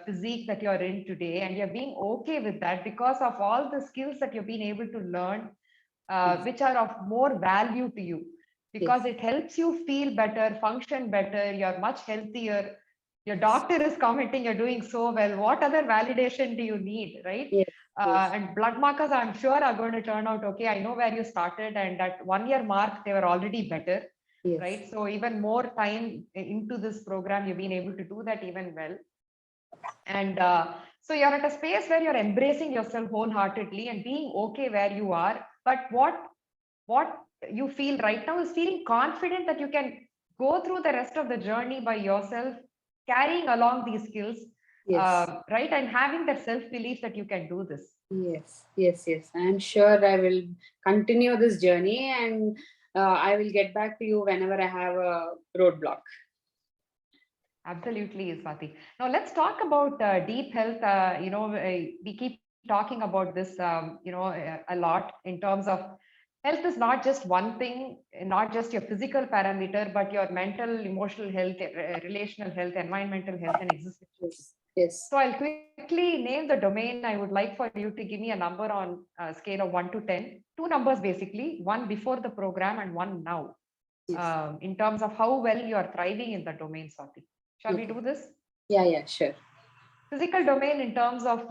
physique that you're in today, and you're being okay with that because of all the skills that you've been able to learn, Yes. which are of more value to you, because Yes. it helps you feel better, function better, you're much healthier. Your doctor is commenting you're doing so well. What other validation do you need, right? Yes. Yes. And blood markers, I'm sure, are going to turn out okay. I know where you started, and at 1 year mark, they were already better, Yes. right? So even more time into this program, you've been able to do that even well. And so you're at a space where you're embracing yourself wholeheartedly and being okay where you are. But what you feel right now is feeling confident that you can go through the rest of the journey by yourself, carrying along these skills, Yes. right? And having that self belief that you can do this. Yes. Yes. Yes. I'm sure I will continue this journey and I will get back to you whenever I have a roadblock. Absolutely, Swati. Now let's talk about deep health. We keep talking about this, a lot in terms of health is not just one thing, not just your physical parameter, but your mental, emotional health, relational health, environmental health, and existential health. Yes. Yes. So I'll quickly name the domain. I would like for you to give me a number on a scale of 1 to 10. Two numbers basically, one before the program and one now, Yes. in terms of how well you are thriving in the domain, Swati. Shall we Okay. do this? Yeah. Yeah. Sure. Physical domain in terms of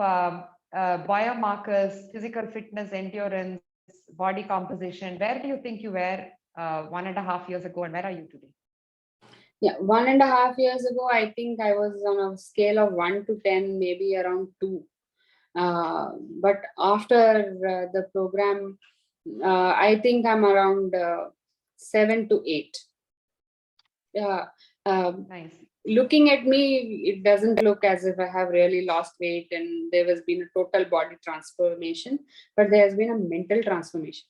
biomarkers, physical fitness, endurance, body composition. Where do you think you were 1.5 years ago, and where are you today? Yeah, 1.5 years ago, I think I was on a scale of 1 to 10, maybe around 2. Uh, but after the program, I think I'm around 7 to 8. Yeah. Um, Nice. Looking at me, it doesn't look as if I have really lost weight and there has been a total body transformation, but there has been a mental transformation.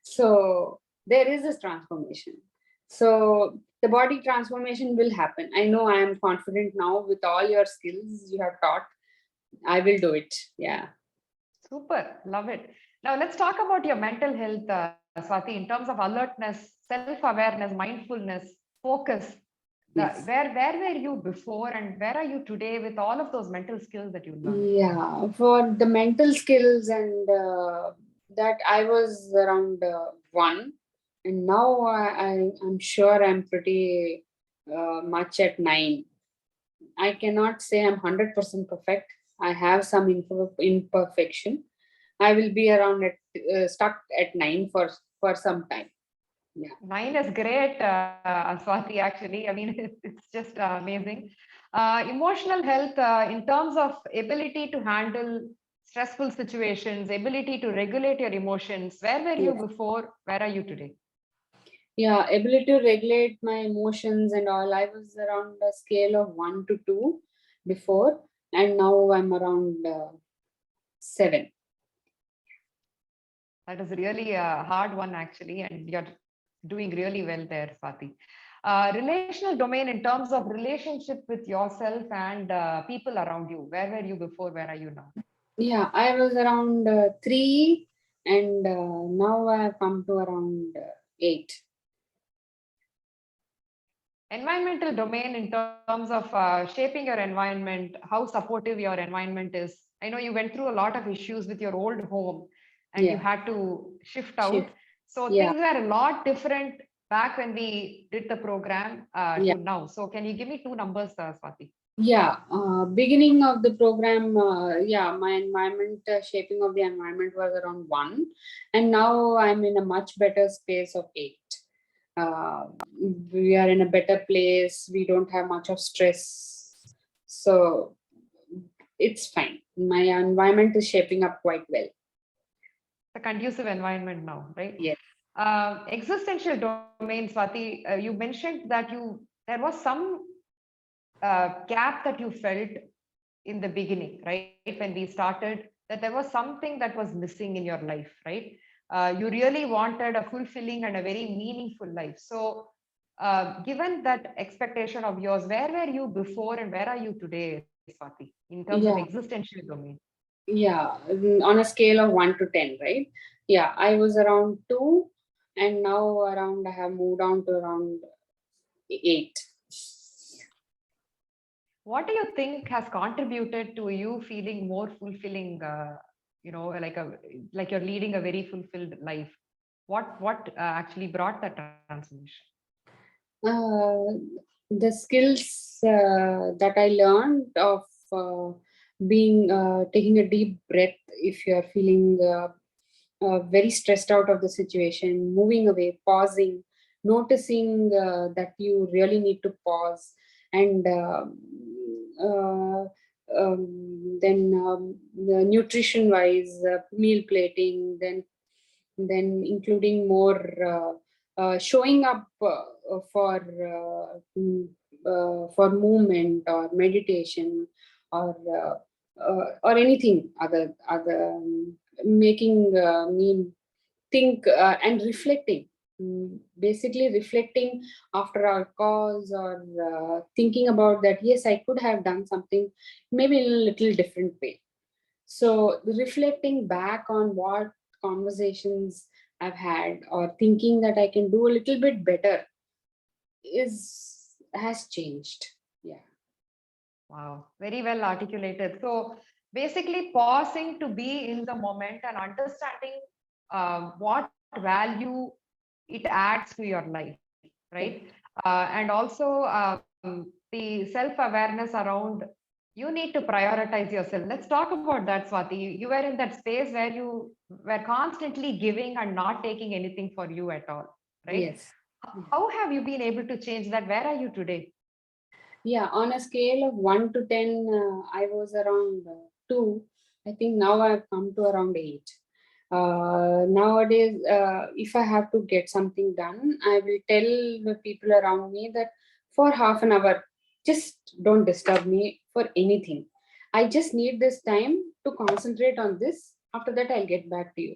So there is this transformation. So the body transformation will happen. I know I am confident now with all your skills you have taught. I will do it. Yeah. Super. Love it. Now let's talk about your mental health, Swati, in terms of alertness, self-awareness, mindfulness, focus. Yes. Where were you before, and where are you today with all of those mental skills that you learned? Yeah. For the mental skills and that I was around 1, and now I'm sure I'm pretty much at 9. I cannot say I'm 100% perfect. I have some imperfection. I will be around at stuck at 9 for some time. Yeah. 9 is great, Swati, actually. I mean, it's just amazing. Emotional health, in terms of ability to handle stressful situations, ability to regulate your emotions. Where were you Yes. before? Where are you today? Yeah. Ability to regulate my emotions and all. I was around a scale of 1 to 2 before, and now I'm around 7. That is really a hard one, actually, and you're doing really well there, Swati. Relational domain in terms of relationship with yourself and people around you. Where were you before? Where are you now? Yeah, I was around 3, and now I have come to around 8. Environmental domain in terms of shaping your environment, how supportive your environment is. I know you went through a lot of issues with your old home and you Yeah. had to shift out. Shift. So Yeah. things were a lot different back when we did the program Yeah. to now. So can you give me two numbers, Swati? Yeah, beginning of the program, yeah, my environment, shaping of the environment was around 1, and now I'm in a much better space of 8. Uh, we are in a better place. We don't have much of stress, so it's fine. My environment is shaping up quite well. A conducive environment now, right? Yes. Existential domain, Swati, you mentioned that there was some gap that you felt in the beginning, right? When we started, that there was something that was missing in your life, right? You really wanted a fulfilling and a very meaningful life. So, given that expectation of yours, where were you before and where are you today, Swati, in terms of Yeah, existential domain? yeah. On a scale of 1 to 10, right? Yeah, I was around 2, and now around I have moved on to around 8. What do you think has contributed to you feeling more fulfilling? Like you're leading a very fulfilled life. What actually brought that transformation? uh, the skills that I learned of being taking a deep breath if you are feeling very stressed out of the situation, moving away, pausing, noticing that you really need to pause, and uh, then nutrition wise, meal plating, then including more showing up for movement or meditation or anything other making me think and reflecting. Basically reflecting after our calls or thinking about that, yes, I could have done something maybe in a little different way. So reflecting back on what conversations I've had or thinking that I can do a little bit better is has changed. Yeah. Wow, very well articulated. So basically, pausing to be in the moment and understanding what value it adds to your life, right? Correct. And also the self-awareness around you need to prioritize yourself. Let's talk about that, Swati. You were in that space where you were constantly giving and not taking anything for you at all, right? Yes. How have you been able to change that? Where are you today? Yeah, on a scale of 1 to 10, I was around 2. I think now I've come to around 8. Nowadays, if I have to get something done, I will tell the people around me that for half an hour, just don't disturb me for anything. I just need this time to concentrate on this. After that, I'll get back to you.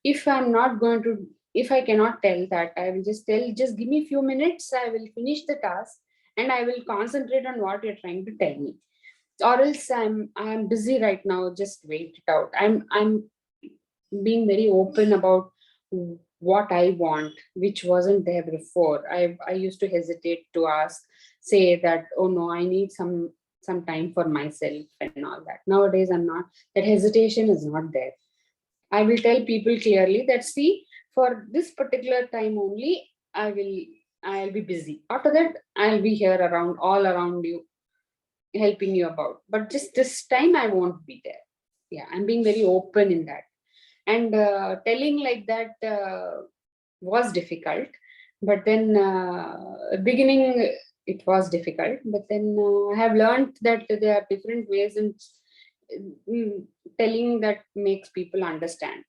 If I'm not going to, if I cannot tell that, I will just tell, just give me a few minutes, I will finish the task and I will concentrate on what you're trying to tell me. Or else I'm busy right now, just wait it out. I'm being very open about what I want, which wasn't there before. I used to hesitate to ask, say that, oh no, I need some time for myself and all that. Nowadays I'm not, that hesitation is not there. I will tell people clearly that, see, for this particular time only, I'll be busy. After that, I'll be here around, all around you, helping you about. But just this time, I won't be there. Yeah, I'm being very open in that. And telling like that was difficult. But then, beginning, it was difficult. But then I have learned that there are different ways in mm, telling that makes people understand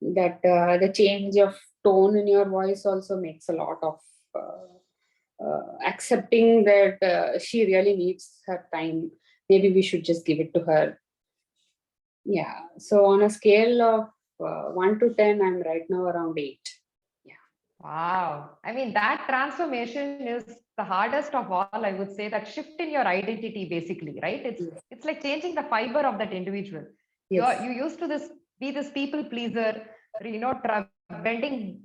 that the change of tone in your voice also makes a lot of accepting that she really needs her time. Maybe we should just give it to her. Yeah. So on a scale of 1 to 10, I'm right now around 8. Yeah. Wow. I mean, that transformation is the hardest of all, I would say, that shift in your identity, basically, right? Yes. It's like changing the fiber of that individual. Yes. You used to be this people pleaser, bending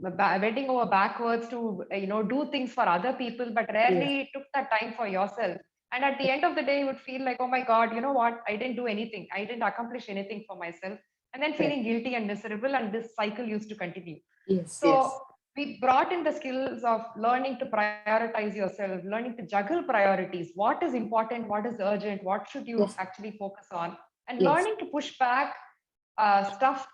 over backwards to do things for other people, but Yes. rarely took that time for yourself. And at the end of the day, you would feel like, oh my God, you know what? I didn't do anything. I didn't accomplish anything for myself. and then feeling guilty and miserable, and this cycle used to continue. Yes, yes, So we brought in the skills of learning to prioritize yourself, learning to juggle priorities. What is important? What is urgent? What should you yes, actually focus on? And yes, learning to push back stuff,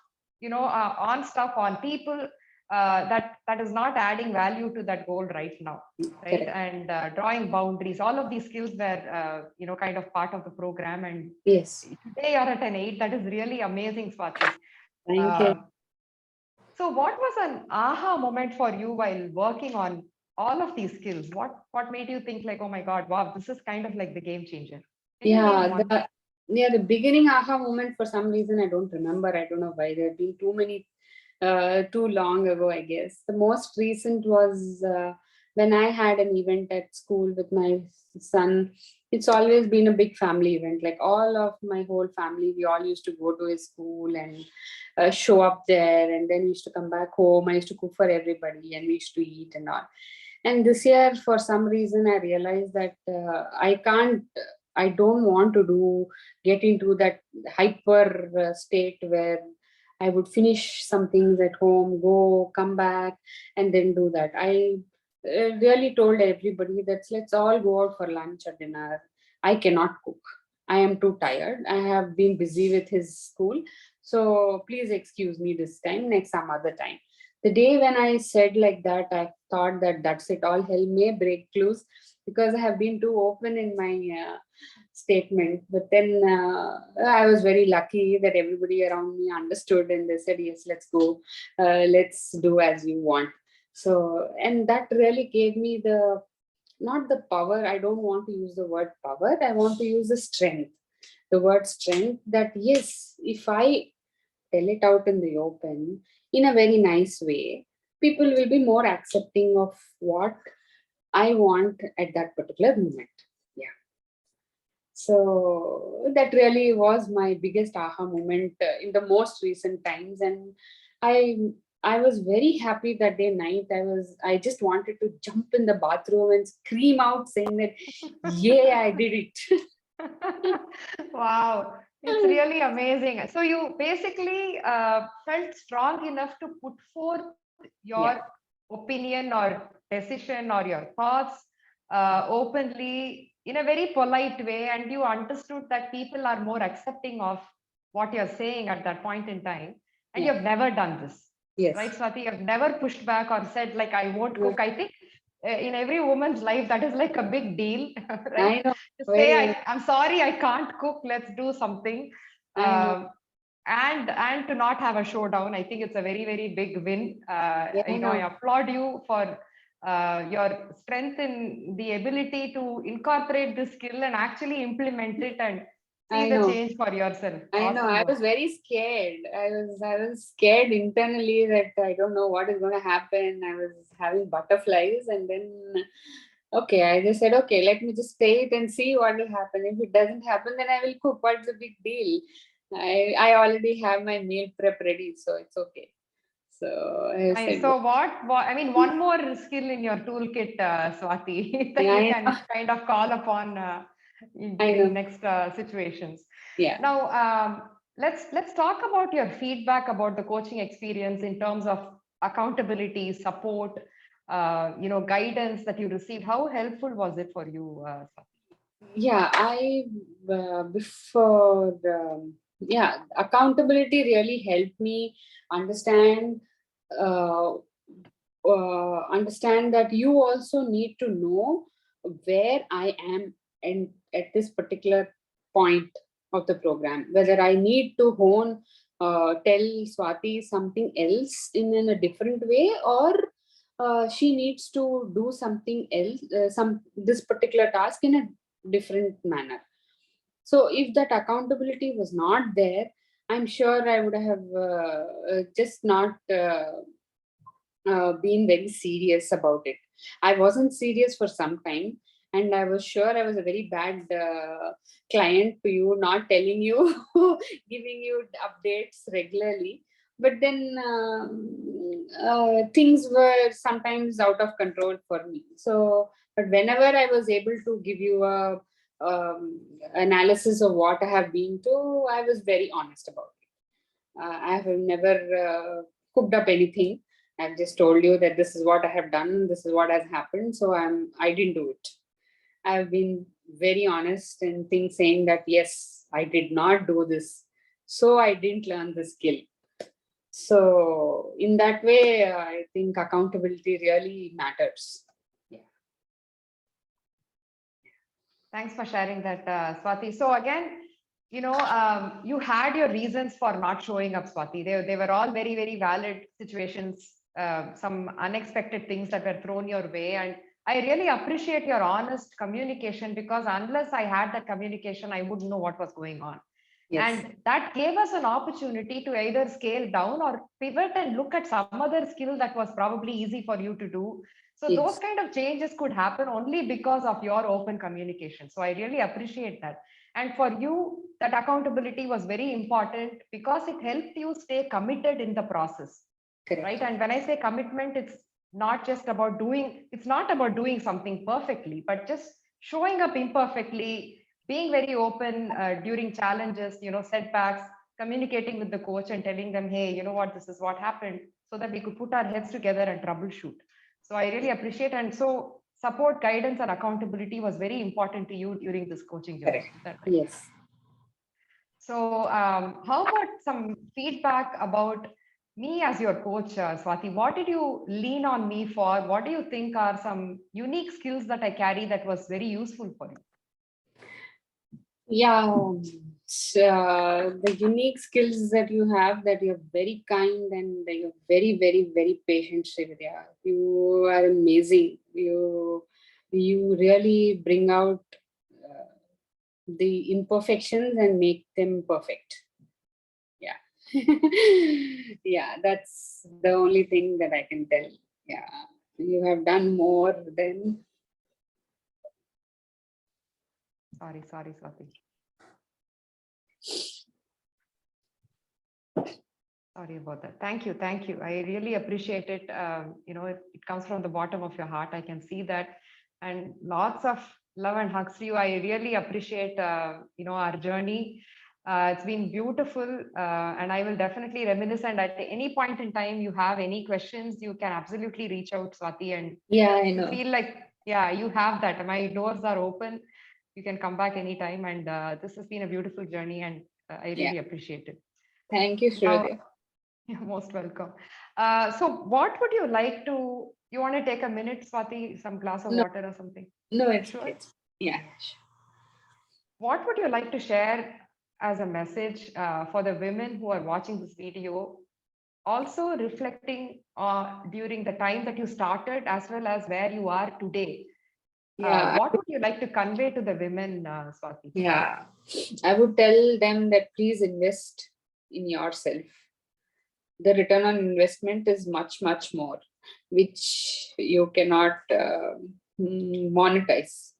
on stuff, on people that is not adding value to that goal right now, right? correct. And drawing boundaries. All of these skills were, kind of part of the program. And Yes, today you're at an 8. That is really amazing, Swati. thank you. Uh, so, what was an aha moment for you while working on all of these skills? What made you think like, oh my God, wow, this is kind of like the game changer? Can you name Yeah, one? the beginning aha moment, for some reason I don't remember. I don't know why. There have been too many, too long ago, I guess. The most recent was when I had an event at school with my son. It's always been a big family event. Like all of my whole family, we all used to go to his school and show up there, and then we used to come back home. I used to cook for everybody, and we used to eat and all. And this year, for some reason, I realized that I don't want to get into that hyper state where I would finish some things at home, go, come back, and then do that. I really told everybody that let's all go out for lunch or dinner. I cannot cook. I am too tired. I have been busy with his school. So please excuse me this time, next some other time. The day when I said like that, I thought that that's it, all hell may break loose, because I have been too open in my statement. But then I was very lucky that everybody around me understood, and they said, yes, let's go, let's do as you want. So, and that really gave me the, not the power, I don't want to use the word power, I want to use the strength, the word strength, that yes, if I tell it out in the open in a very nice way, people will be more accepting of what I want at that particular moment. Yeah. So that really was my biggest aha moment in the most recent times. And I I was very happy that day night. I just wanted to jump in the bathroom and scream out saying that, yeah, I did it. Wow, it's really amazing. So you basically felt strong enough to put forth your Yeah, opinion or decision or your thoughts openly in a very polite way, and you understood that people are more accepting of what you're saying at that point in time, and yeah, you've never done this, right, yes. Swati? You've never pushed back or said like, I won't No, cook. I think in every woman's life that is like a big deal, right? I know, To say very, I'm sorry, I can't cook, let's do something. I know. um, and to not have a showdown, I think it's a very, very big win. Yeah, I I know. applaud you for your strength in the ability to incorporate this skill and actually implement it and see I the know. change for yourself. I know. Awesome I work. was very scared. I was scared internally that I don't know what is going to happen. I was having butterflies, and then okay, I just said, okay, let me just say it and see what will happen. If it doesn't happen, then I will cook. What's the big deal? I already have my meal prep ready, so it's okay. So I Nice. said, So what, I mean, one more skill in your toolkit, Swati, that yeah, you I know, can kind of call upon I in know, next situations. yeah, Now, let's talk about your feedback about the coaching experience in terms of accountability, support, guidance that you received. How helpful was it for you, Swati? yeah. Before yeah, accountability really helped me understand uh, understand that you also need to know where I am and at this particular point of the program, whether I need to tell Swati something else in a different way, or she needs to do something else, some this particular task in a different manner. So if that accountability was not there, I'm sure I would have just not been very serious about it. I wasn't serious for some time, and I was sure I was a very bad client to you, not telling you, giving you updates regularly. But then things were sometimes out of control for me. So, but whenever I was able to give you a analysis of what I have been to, I was very honest about it. I have never cooked up anything. I've just told you that this is what I have done, this is what has happened. So I didn't do it. I've been very honest in things saying that yes, I did not do this. So I didn't learn the skill. So in that way, I think accountability really matters. Yeah. Thanks for sharing that, Swati. So again, you had your reasons for not showing up, Swati. They were all very, very valid situations, some unexpected things that were thrown your way. And I really appreciate your honest communication, because unless I had that communication, I wouldn't know what was going on. Yes. And that gave us an opportunity to either scale down or pivot and look at some other skill that was probably easy for you to do. So those Yes. kind of changes could happen only because of your open communication. So I really appreciate that. And for you, that accountability was very important because it helped you stay committed in the process. Correct. Right. And when I say commitment, it's not about doing something perfectly, but just showing up imperfectly, being very open during challenges, setbacks, communicating with the coach and telling them, hey, you know what, this is what happened, so that we could put our heads together and troubleshoot. So I really appreciate. And so support, guidance, and accountability was very important to you during this coaching journey. Correct. Is that right? Yes. So how about some feedback about me as your coach, Swati? What did you lean on me for? What do you think are some unique skills that I carry that was very useful for you? Yeah, the unique skills that you have, that you're very kind and you're very, very, very patient, Srividya. You are amazing. You really bring out the imperfections and make them perfect. Yeah. Yeah, that's the only thing that I can tell. Yeah. You have done more than. Sorry, Swati. Sorry about that. Thank you. I really appreciate it. It comes from the bottom of your heart. I can see that. And lots of love and hugs to you. I really appreciate, our journey. It's been beautiful. And I will definitely reminisce. And at any point in time, you have any questions, you can absolutely reach out, Swati. And Yeah, I you know. feel like, yeah, you have that. My doors are open. You can come back anytime. And this has been a beautiful journey. And I really appreciate it. Thank you, Srividya. You're most welcome. So what would you like to, you want to take a minute, Swati, some glass of water or something? No, it's Sure. okay. Yeah, sure. What would you like to share as a message for the women who are watching this video, also reflecting during the time that you started as well as where you are today? Yeah, What would you like to convey to the women, Swati? yeah. I would tell them that please invest in yourself. The return on investment is much, much more, which you cannot monetize.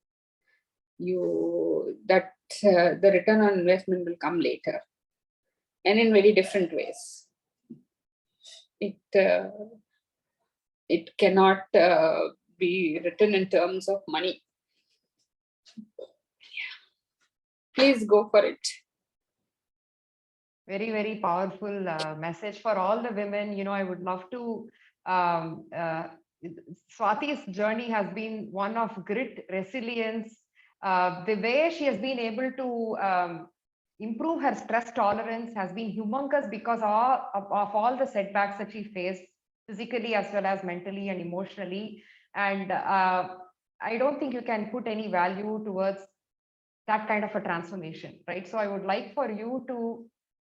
The return on investment will come later, and in very different ways. It cannot be written in terms of money. Please go for it. Very, very powerful message for all the women. I would love to. Swati's journey has been one of grit, resilience. The way she has been able to improve her stress tolerance has been humongous because of all the setbacks that she faced, physically as well as mentally and emotionally. And I don't think you can put any value towards that kind of a transformation, right? So I would like for you to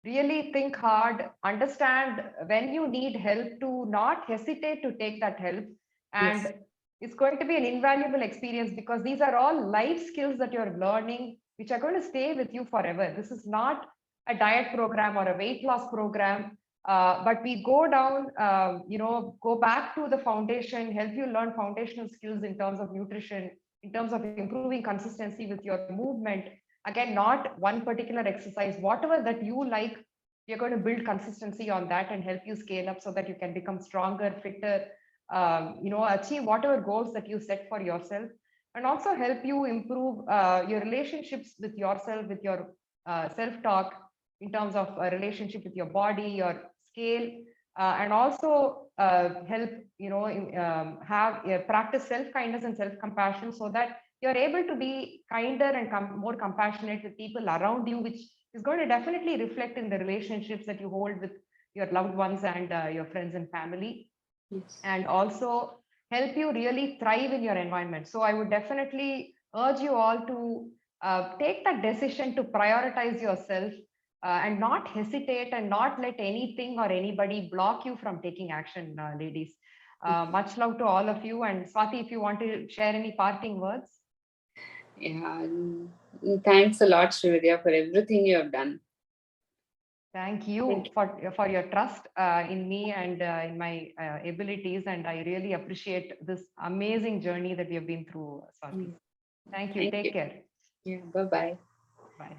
really think hard, understand when you need help, to not hesitate to take that help. And Yes. it's going to be an invaluable experience, because these are all life skills that you're learning, which are going to stay with you forever. This is not a diet program or a weight loss program, but we go down, go back to the foundation, help you learn foundational skills in terms of nutrition, in terms of improving consistency with your movement. Again, not one particular exercise, whatever that you like, you're going to build consistency on that and help you scale up so that you can become stronger, fitter, achieve whatever goals that you set for yourself, and also help you improve your relationships with yourself, with your self-talk, in terms of a relationship with your body, your scale, and also help, have practice self-kindness and self-compassion, so that you're able to be kinder and more compassionate with people around you, which is going to definitely reflect in the relationships that you hold with your loved ones and your friends and family. Yes. And also help you really thrive in your environment. So I would definitely urge you all to take that decision to prioritize yourself, and not hesitate and not let anything or anybody block you from taking action, ladies. Much love to all of you. And Swati, if you want to share any parting words. Yeah. Thanks a lot, Srividya, for everything you have done. Thank you for your trust in me and in my abilities. And I really appreciate this amazing journey that we have been through, Swati. Thank you. Take care. Yeah. Bye-bye. Bye.